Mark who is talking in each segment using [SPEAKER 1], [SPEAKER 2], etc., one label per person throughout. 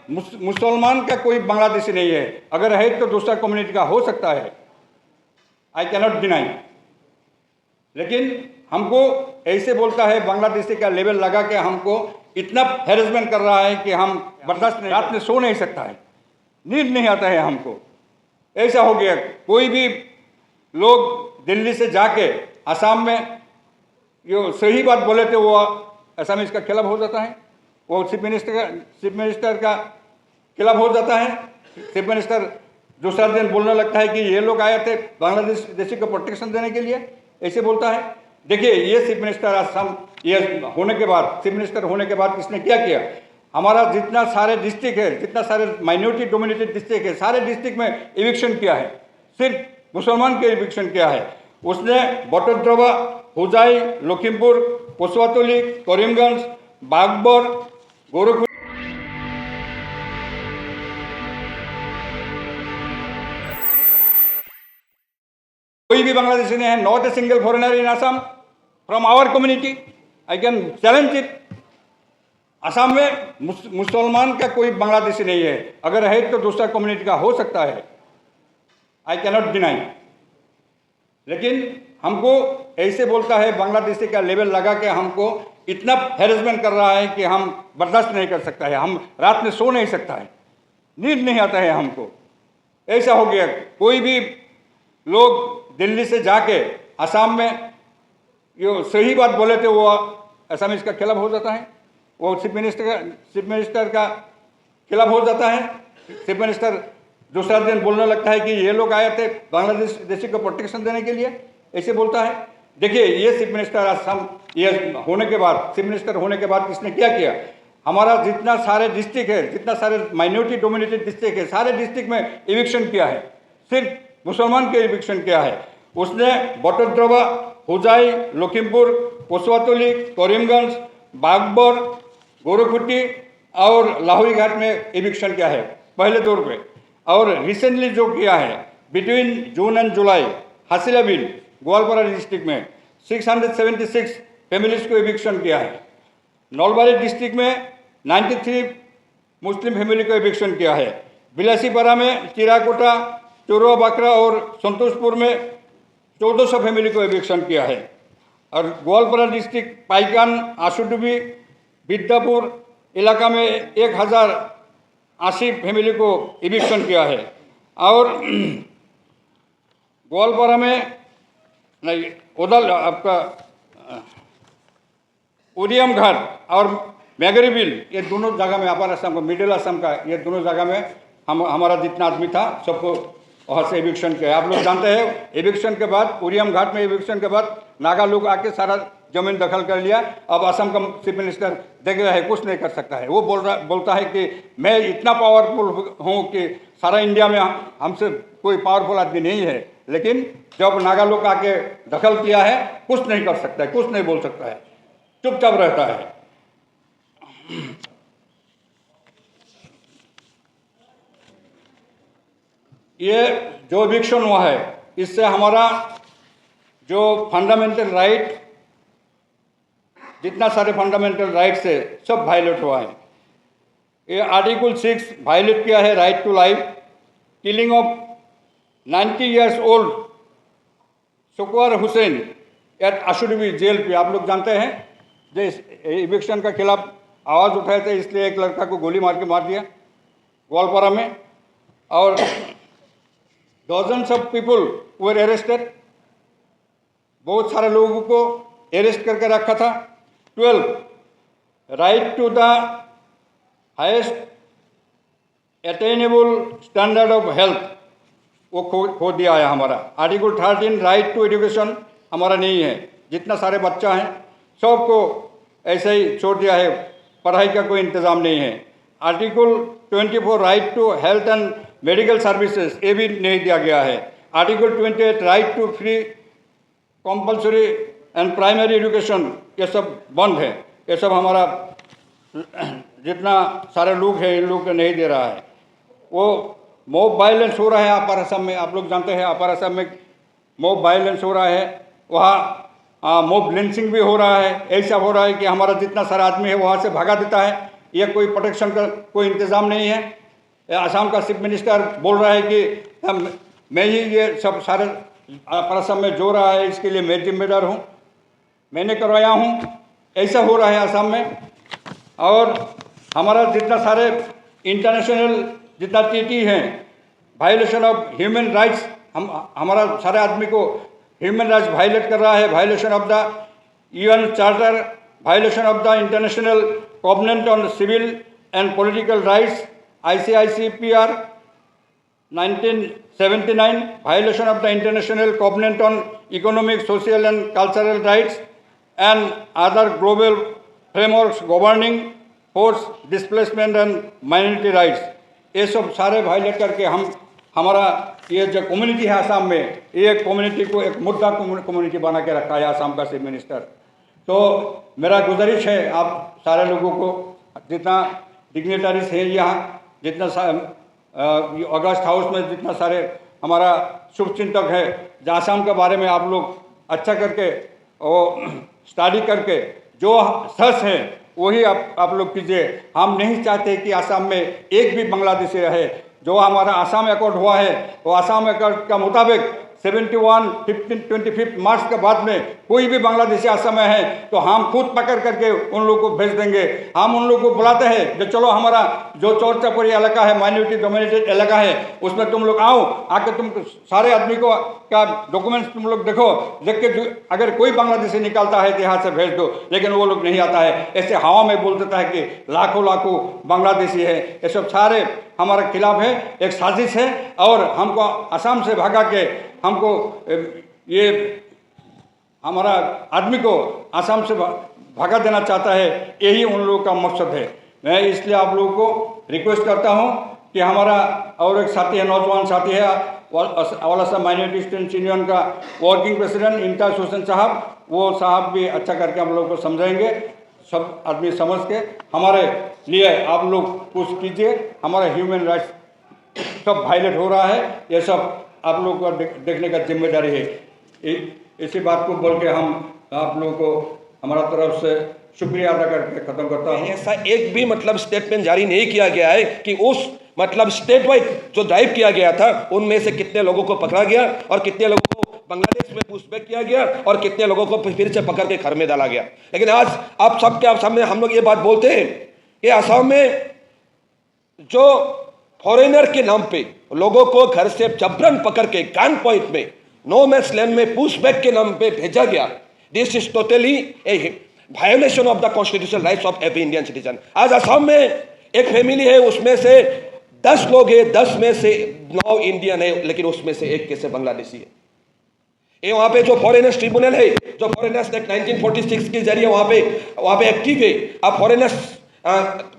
[SPEAKER 1] मुसलमान का कोई बांग्लादेशी नहीं है, अगर है तो दूसरा कम्युनिटी का हो सकता है, आई कैनॉट डिनाई। लेकिन हमको ऐसे बोलता है, बांग्लादेशी का लेवल लगा के हमको इतना हैरेसमेंट कर रहा है कि हम बर्दाश्त नहीं, रात में सो नहीं सकता है, नींद नहीं आता है हमको। ऐसा हो गया, कोई भी लोग दिल्ली से जाके असम में जो सही बात बोले थे वो असमीज का खिलाफ हो जाता है, वो चीफ मिनिस्टर का खिलाफ हो जाता है। चीफ मिनिस्टर दूसरा दिन बोलने लगता है कि ये लोग आए थे बांग्लादेश देशी को प्रोटेक्शन देने के लिए, ऐसे बोलता है। देखिए, ये चीफ मिनिस्टर असम ये होने के बाद, चीफ मिनिस्टर होने के बाद किसने क्या किया? हमारा जितना सारे डिस्ट्रिक्ट है, जितना सारे माइनॉरिटी डोमिनेटेड डिस्ट्रिक्ट है, सारे डिस्ट्रिक्ट में इविक्शन किया है, सिर्फ मुसलमान के इविक्शन किया है उसने। बटद्रवा, हुजाई, लखीमपुर, पोसवातली, करीमगंज, बागबर, गोरखपुर, कोई भी बांग्लादेशी नहीं है, not a single foreigner in Assam from our community, I can challenge it. Assam में मुसलमान का कोई बांग्लादेशी नहीं है, अगर है तो दूसरा कम्युनिटी का हो सकता है, आई कैनॉट डिनाई। लेकिन हमको ऐसे बोलता है, बांग्लादेशी का लेवल लगा के हमको इतना हैरेसमेंट कर रहा है कि हम बर्दाश्त नहीं कर सकता है, हम रात में सो नहीं सकता है, नींद नहीं आता है हमको। ऐसा हो गया, कोई भी लोग दिल्ली से जाके असम में जो सही बात बोले थे वो असमीज का खिलाफ हो जाता है, वो चीफ मिनिस्टर का खिलाफ हो जाता है। चीफ मिनिस्टर दूसरा दिन बोलने लगता है कि ये लोग आए थे बांग्लादेश देशी को प्रोटेक्शन देने के लिए, ऐसे बोलता है। देखिए, ये चीफ मिनिस्टर असम ये होने के बाद, चीफ मिनिस्टर होने के बाद किसने क्या किया? हमारा जितना सारे डिस्ट्रिक्ट है, जितना सारे माइनॉरिटी डोमिनेटेड डिस्ट्रिक्ट है, सारे डिस्ट्रिक्ट में इविक्शन किया है, सिर्फ मुसलमान के इविक्शन किया है उसने। बटद्रवा, हुजाई, लखीमपुर, पोसवातली, करीमगंज, बागबर, गोरखपुटी और लाहौरी घाट में इविक्शन किया है पहले दौर पे। और रिसेंटली जो किया है between June and July, Hasilabeel Goalpara district में 676 फैमिलीज को इविक्शन किया है। नलबारी डिस्ट्रिक्ट में 93 मुस्लिम फैमिली को इविक्शन किया है। बिलासीपारा में, चिराकोटा, चोरुआ बाकरा और संतोषपुर में 1400 फैमिली को इविक्शन किया है। और ग्वालपारा डिस्ट्रिक्ट पाइकान, आशुडुबी, विद्यापुर इलाका में 1080 फैमिली को इविक्शन किया है। और ग्वालपारा में नहीं, उधर आपका उरियम घाट और मैगरीबिल, ये दोनों जगह में अपर असम का, मिडिल असम का, ये दोनों जगह में हमारा जितना आदमी था सबको वहाँ से इविक्शन किया। आप लोग जानते हैं, इविक्शन के बाद उरियम घाट में इविक्शन के बाद नागा लोग आके सारा जमीन दखल कर लिया। अब असम का चीफ मिनिस्टर देख रहा है, कुछ नहीं कर सकता है। वो बोलता है कि मैं इतना पावरफुल हूँ कि सारा इंडिया में हमसे कोई पावरफुल आदमी नहीं है। लेकिन जब नागा लोग आके दखल किया है, कुछ नहीं कर सकता है, कुछ नहीं बोल सकता है, चुपचाप रहता है। ये जो इविक्शन हुआ है, इससे हमारा जो फंडामेंटल राइट, जितना सारे फंडामेंटल राइट्स है, सब वायलेट हुआ है। ये आर्टिकल 6 वायलेट किया है, right to life, killing of 90 years old Shukur Hussain at Ashudubi jail पे। आप लोग जानते हैं, जो इविक्शन का खिलाफ आवाज़ उठाए थे, इसलिए एक लड़का को गोली मार के मार दिया ग्वालपारा में। और dozens of people were arrested, बहुत सारे लोगों को अरेस्ट करके रखा था। 12 right to the highest attainable standard of health, वो खो दिया है हमारा। आर्टिकल 13 राइट टू एजुकेशन हमारा नहीं है, जितना सारे बच्चा हैं सबको ऐसे ही छोड़ दिया है, पढ़ाई का कोई इंतज़ाम नहीं है। Article 24 right to health and medical services, ये भी नहीं दिया गया है। Article 28 right to free compulsory and primary education, ये सब बंद है। ये सब हमारा जितना सारे लोग हैं, इन लोग को नहीं दे रहा है। वो मॉब वायलेंस हो रहा है अपर असम में, आप लोग जानते हैं अपर असम में मॉब वायलेंस हो रहा है, वहाँ मॉब लिंचिंग भी हो रहा है। ऐसा हो रहा है कि हमारा जितना सारा आदमी है वहाँ से भगा देता है, ये कोई प्रोटेक्शन का कोई इंतज़ाम नहीं है। असम का चीफ मिनिस्टर बोल रहा है कि मैं ही ये सब सारे असम में जो रहा है इसके लिए मैं जिम्मेदार हूँ, मैंने करवाया हूँ। ऐसा हो रहा है असम में। और हमारा जितना सारे इंटरनेशनल जितना ट्रीटी हैं, वायलेशन ऑफ ह्यूमन राइट्स, हमारा सारे आदमी को ह्यूमन राइट्स वायलेट कर रहा है। Violation of the UN charter, violation of the international covenant on civil and political rights ICICPR 1979, violation of the International Covenant on Economic, Social and Cultural Rights and other global frameworks governing forced displacement and minority rights। ये सब सारे violet करके हमारा ये जो community है असम में, ये कम्युनिटी को एक मुद्दा कम्युनिटी बना के रखा है असम का चीफ मिनिस्टर। तो मेरा गुजारिश है आप सारे लोगों को, जितना डिग्नेटरीज हैं यहाँ, जितना अगस्त हाउस में जितना सारे हमारा शुभचिंतक है, जो असम के बारे में आप लोग अच्छा करके और स्टडी करके जो सच है वही आप लोग कीजिए। हम नहीं चाहते कि असम में एक भी बांग्लादेशी रहे। जो हमारा असम अकॉर्ड हुआ है वो असम अकॉर्ड का मुताबिक 25 मार्च के बाद में कोई भी बांग्लादेशी असम में है तो हम खुद पकड़ करके उन लोगों को भेज देंगे। हम उन लोगों को बुलाते हैं कि चलो हमारा जो चौर चपरी इलाका है, माइनॉरिटी डोमिनेटेड इलाका है, उसमें तुम लोग आओ, आके तुम सारे आदमी को का डॉक्यूमेंट्स तुम लोग देख के अगर कोई बांग्लादेशी निकलता है तो यहाँ से भेज दो। लेकिन वो लोग नहीं आता है, ऐसे हवा में बोल देता है कि लाखों लाखों बांग्लादेशी है। ये सब सारे हमारे खिलाफ है, एक साजिश है और हमको असम से भगा के हमको ये हमारा आदमी को असम से भगा देना चाहता है। यही उन लोगों का मकसद है। मैं इसलिए आप लोगों को रिक्वेस्ट करता हूं कि हमारा और एक साथी है, नौजवान साथी है, all Assam minority students union का वर्किंग प्रेसिडेंट इंताज हुसैन साहब, वो साहब भी अच्छा करके हम लोग को समझाएंगे। सब आदमी समझ के हमारे लिए आप लोग कुछ कीजिए। हमारा ह्यूमन राइट्स सब वायलेट हो रहा है, ये सब आप लोगों को देखने का जिम्मेदारी है। इसी बात को बोल के हम आप लोगों को हमारा तरफ से शुक्रिया अदा करके ख़त्म करता हूँ।
[SPEAKER 2] ऐसा एक भी मतलब स्टेटमेंट जारी नहीं किया गया है कि उस मतलब स्टेट वाइड जो ड्राइव किया गया था उनमें से कितने लोगों को पकड़ा गया और कितने लोगों को बांग्लादेश में पुशबैक किया गया और कितने लोगों को फिर से पकड़ के घर में डाला गया। लेकिन आज आप सबके सामने हम लोग ये बात बोलते हैं कि असम में जो फॉरेनर के नाम पे लोगों को घर से जबरन पकड़ के गन पॉइंट में नो मैंस लैंड में पुशबैक के नाम पे भेजा गया, this is totally A violation of the constitutional rights of every Indian citizen. आज असम में एक फैमिली है, उसमें से 10 लोग हैं, 10 में से 9 इंडियन है, लेकिन उसमें से एक कैसे बांग्लादेशी है। ये वहां पे जो फॉरेनर्स ट्रिब्यूनल है, जो फॉरेनर्स एक्ट 1946 के जरिए वहां पे एक्टिव है। अब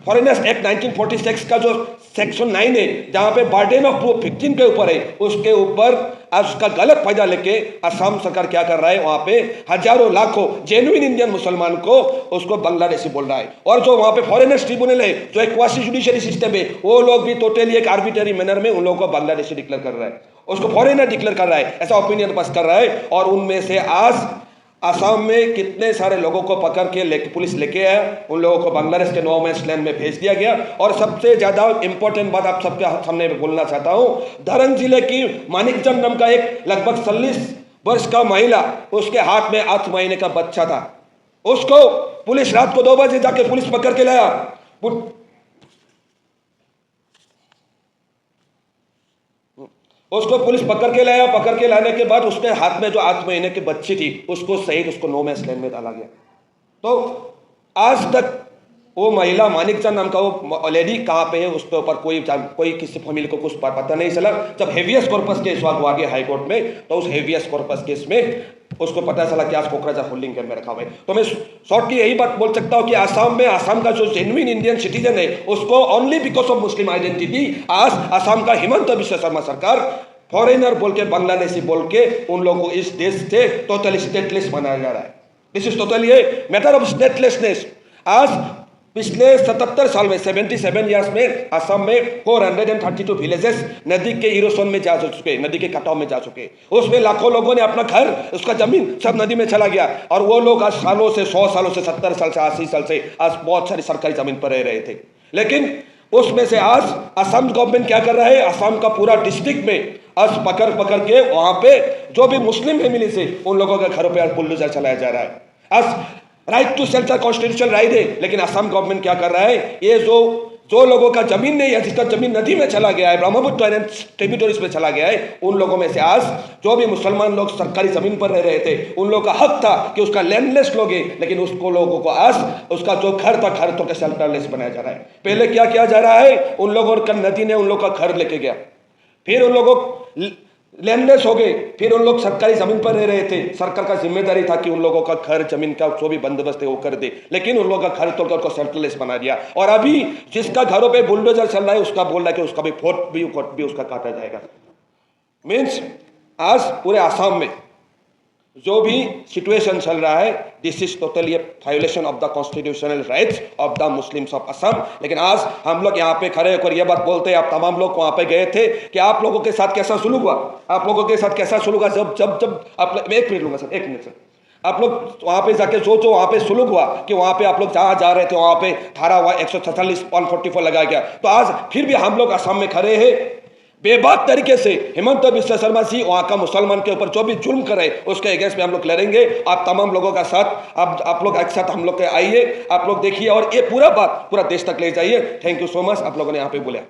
[SPEAKER 2] फॉरेनर्स एक्ट 1946 का जो सेक्शन 9 है, जहां पे बर्डन ऑफ प्रूफ विक्टिम के ऊपर है, उसके ऊपर आज उसका गलत फायदा लेके असम सरकार क्या कर रहा है, वहां पे हजारों लाखों जेन्युइन इंडियन मुसलमान को उसको बांग्लादेशी बोल रहा है। और जो वहां पे फॉरेनर्स ट्रिब्यूनल है, जो एक क्वासी जुडिशरी सिस्टम है, वो लोग भी टोटली एक आर्बिट्ररी मैनर में उन लोगों को बांग्लादेशी डिक्लेयर कर रहा है, उसको फॉरेनर डिक्लेयर कर रहा है, ऐसा ओपिनियन पास कर रहा है। और उनमें से आज असम में कितने सारे लोगों को पकड़ के पुलिस लेके आया, उन लोगों को बांग्लादेश के नो मैंस लैंड में भेज दिया गया। और सबसे ज्यादा इंपॉर्टेंट बात आप सबके सामने बोलना चाहता हूं, धरंग जिले की मानिकजन नाम का एक लगभग 40 वर्ष का महिला, उसके हाथ में 8 महीने का बच्चा था, उसको पुलिस रात को 2 बजे जाके पुलिस पकड़ के लाया। उसको पुलिस पकड़ के लाया, पकड़ के लाने के बाद उसके हाथ में जो 8 महीने की बच्ची थी उसको सहित उसको नो मैंस लैंड में डाला गया। तो आज तक वो महिला मानिकचंद नाम का वो लेडी कहाँ पे है, उसके ऊपर कोई किसी फैमिली को कुछ पता नहीं चला। जब हेवियस कॉर्पस केस हुआ गया हाई कोर्ट में, तो उस हेवियस कॉर्पस केस में उसको पता चला कि आज कोकराझार होल्डिंग कैंप में रखा हुआ है। तो मैं शॉर्टली यही बात बोल सकता हूँ कि असम का जो जेन्युइन इंडियन सिटीजन है, उसको only because of Muslim identity आज असम का हिमंत बिश्व शर्मा सरकार फॉरेनर बोल के, बांग्लादेशी बोल के उन लोगों को इस देश से टोटली स्टेटलेस बनाया जा रहा है। This is totally a matter of statelessness. आज पिछले 77 साल में 77 ईयर्स में असम में 432 विलेजेस नदी के इरोशन में जा चुके, नदी के कटाव में जा चुके। उसमें लाखों लोगों ने अपना घर, उसका जमीन सब नदी में चला गया। और वो लोग आज सालों से, 100 सालों से, 70 साल से, 80 साल से आज बहुत सारी सरकारी जमीन पर रह रहे थे। लेकिन उसमें से आज असम गवर्नमेंट क्या कर रहा है, असम का पूरा डिस्ट्रिक्ट में आज पकड़ पकड़ के वहां पे जो भी मुस्लिम फैमिली से उन लोगों के घरों पे आज बुलडोजर चलाया जा रहा है। आज right to shelter constitutional right है, लेकिन असम गवर्नमेंट क्या कर रहा है, ये जो लोगों का जमीन नहीं है, जिसका जमीन नदी में चला गया है, ब्रह्मपुत्र टेरिटोरीज में चला गया है, उन लोगों में से आज जो भी मुसलमान लोग सरकारी जमीन पर रह रहे थे, उन लोगों का हक था कि उसका लैंडलेस लोग है, लेकिन उसको लोगों को आज उसका जो घर था, घर तो शेल्टरलेस बनाया जा रहा है। पहले क्या किया जा रहा है, उन लोगों का नदी ने उन लोगों का घर लेके गया, फिर उन लोगों लैंडलेस हो गए, फिर उन लोग सरकारी जमीन पर रह रहे थे। सरकार का जिम्मेदारी था कि उन लोगों का घर, जमीन का जो भी बंदोबस्त है वो कर दे, लेकिन उन लोगों का घर तोड़कर उसको शेल्टरलेस बना दिया। और अभी जिसका घरों पे बुलडोजर चल रहा है, उसका बोल रहा है कि उसका भी फोर्ट भी उसका काटा जाएगा। मीन्स आज पूरे आसाम में जो भी सिचुएशन चल रहा है, this is totally violation of the constitutional rights of the Muslims of Assam. लेकिन आज हम लोग यहाँ पे खड़े होकर यह बात बोलते हैं, आप तमाम लोग वहां पे गए थे, कि आप लोगों के साथ कैसा सुलूक हुआ, आप लोगों के साथ कैसा सुलूक हुआ जब आप, एक मिनट लूंगा सर, एक मिनट सर, आप लोग वहां पे जाके जो वहां पे सुलूक हुआ कि वहां पे आप लोग जहां जा रहे थे वहां पे धारा हुआ 146 144 लगाया गया, तो आज फिर भी हम लोग असम में खड़े हैं बेबाक तरीके से। हेमंत बिस्वा शर्मा जी वहां का मुसलमान के ऊपर जो भी जुल्म करे उसके अगेंस्ट में हम लोग लड़ेंगे। आप तमाम लोगों का साथ, आप लोग एक साथ हम लोग के आइए, आप लोग देखिए और ये पूरा बात पूरा देश तक ले जाइए। थैंक यू सो मच, आप लोगों ने यहाँ पे बोला।